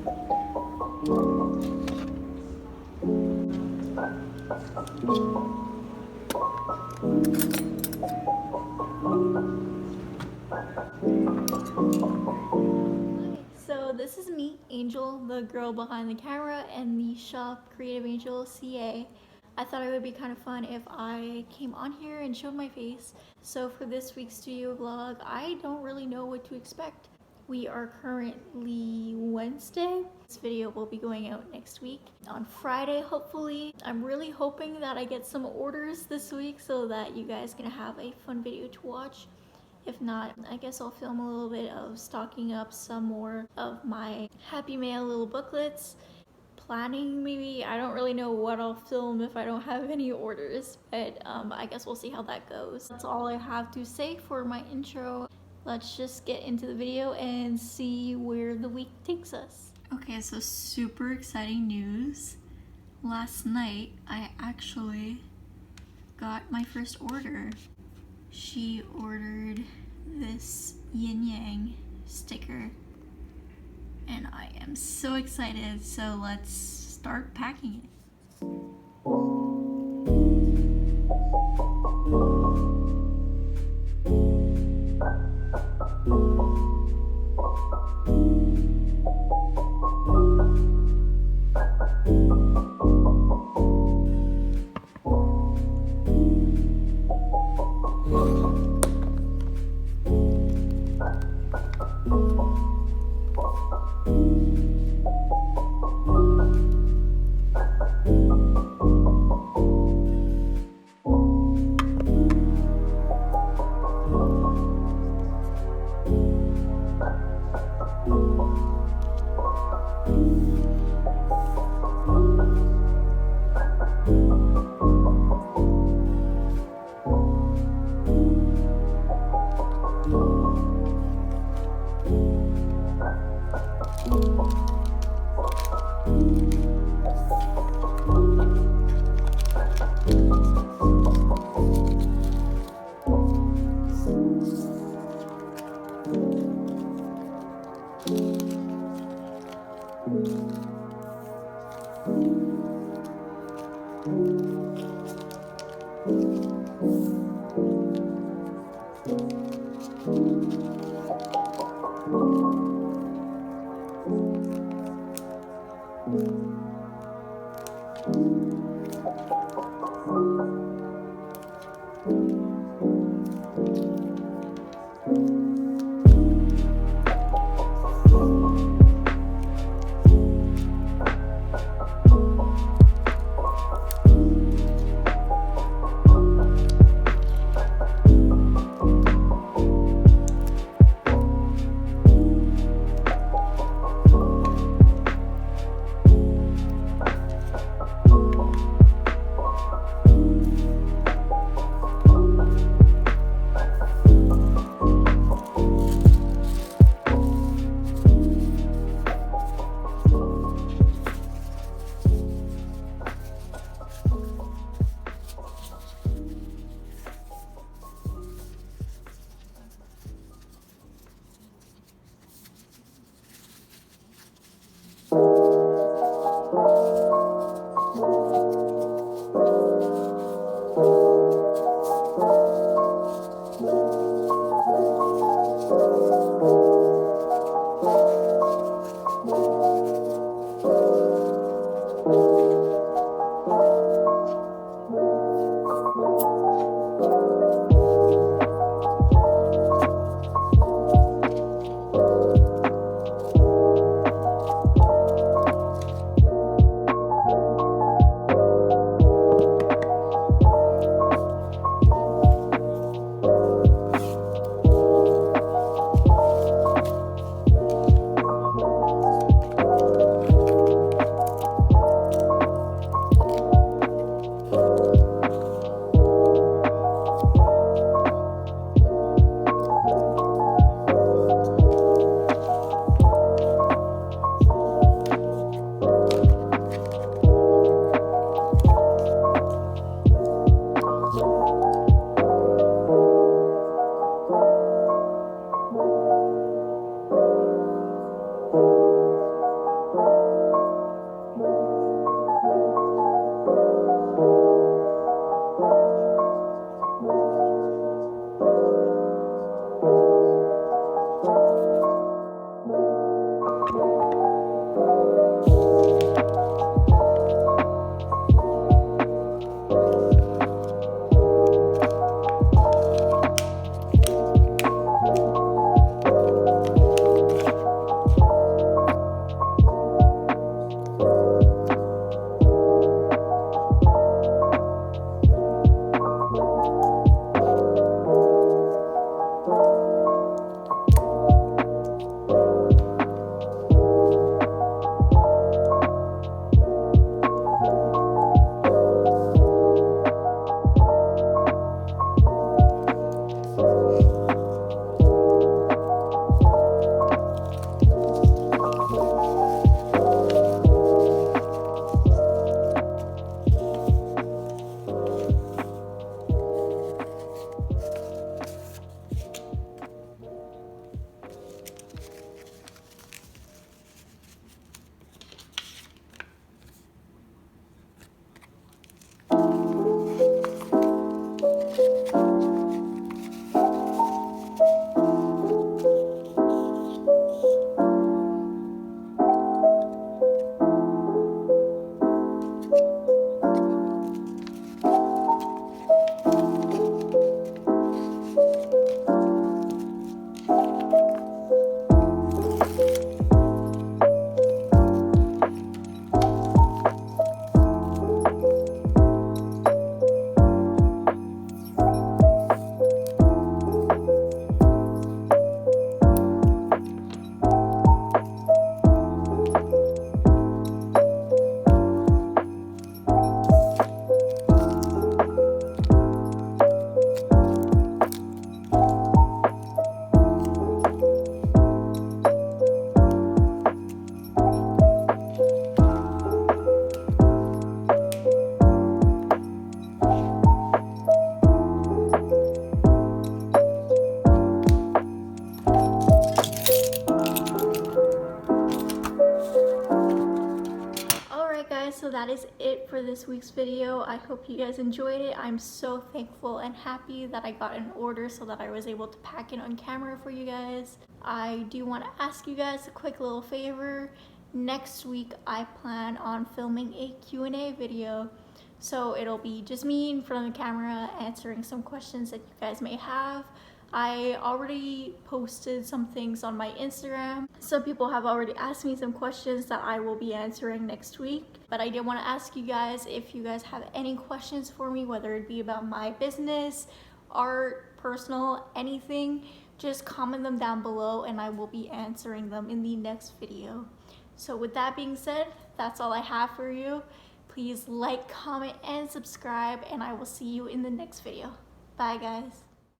So this is me, Angel, the girl behind the camera, and the shop Creative Angel CA. I thought it would be kind of fun if I came on here and showed my face. So for this week's studio vlog, I don't really know what to expect. We are currently Wednesday. This video will be going out next week. On Friday, hopefully. I'm really hoping that I get some orders this week so that you guys can have a fun video to watch. If not, I guess I'll film a little bit of stocking up some more of my Happy Mail little booklets. Planning maybe. I don't really know what I'll film if I don't have any orders, but I guess we'll see how that goes. That's all I have to say for my intro. Let's just get into the video and see where the week takes us. Okay, so super exciting news. Last night, I actually got my first order. She ordered this yin yang sticker and I am so excited, so let's start packing it. So that is it for this week's video. I hope you guys enjoyed it. I'm so thankful and happy that I got an order so that I was able to pack it on camera for you guys. I do want to ask you guys a quick little favor. Next week I plan on filming a Q&A video. So it'll be just me in front of the camera answering some questions that you guys may have. I already posted some things on my Instagram. Some people have already asked me some questions that I will be answering next week. But I did want to ask you guys if you guys have any questions for me, whether it be about my business, art, personal, anything, just comment them down below and I will be answering them in the next video. So with that being said, that's all I have for you. Please like, comment, and subscribe, and I will see you in the next video. Bye guys.